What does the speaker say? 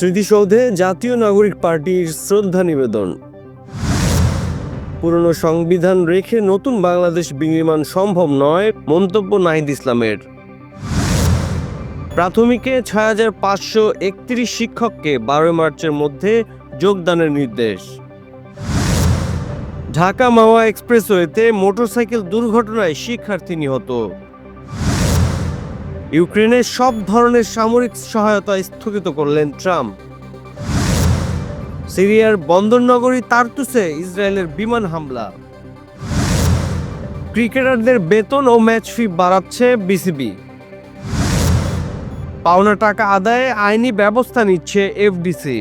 স্মৃতিসৌধে জাতীয় নাগরিক পার্টির শ্রদ্ধা নিবেদন। পুরনো সংবিধান রেখে নতুন বাংলাদেশ বিনির্মাণ সম্ভব নয়, মন্তব্য নাহিদ ইসলামের। প্রাথমিকে ৬,৫৩১ শিক্ষককে ১২ মার্চের মধ্যে যোগদানের নির্দেশ। ঢাকা মাওয়া এক্সপ্রেসওয়েতে মোটরসাইকেল দুর্ঘটনায় শিক্ষার্থী নিহত। ইউক্রেনের সব ধরনের সামরিক সহায়তা স্থগিত করলেন ট্রাম্প। সিরিয়ার বন্দরনগরী তার্তুসে ইসরায়েলের বিমান হামলা। ক্রিকেটারদের বেতন ও ম্যাচ ফি বাড়াচ্ছে বিসিবি। পাওনা টাকা আদায়ে আইনি ব্যবস্থা নিচ্ছে এফডিসি।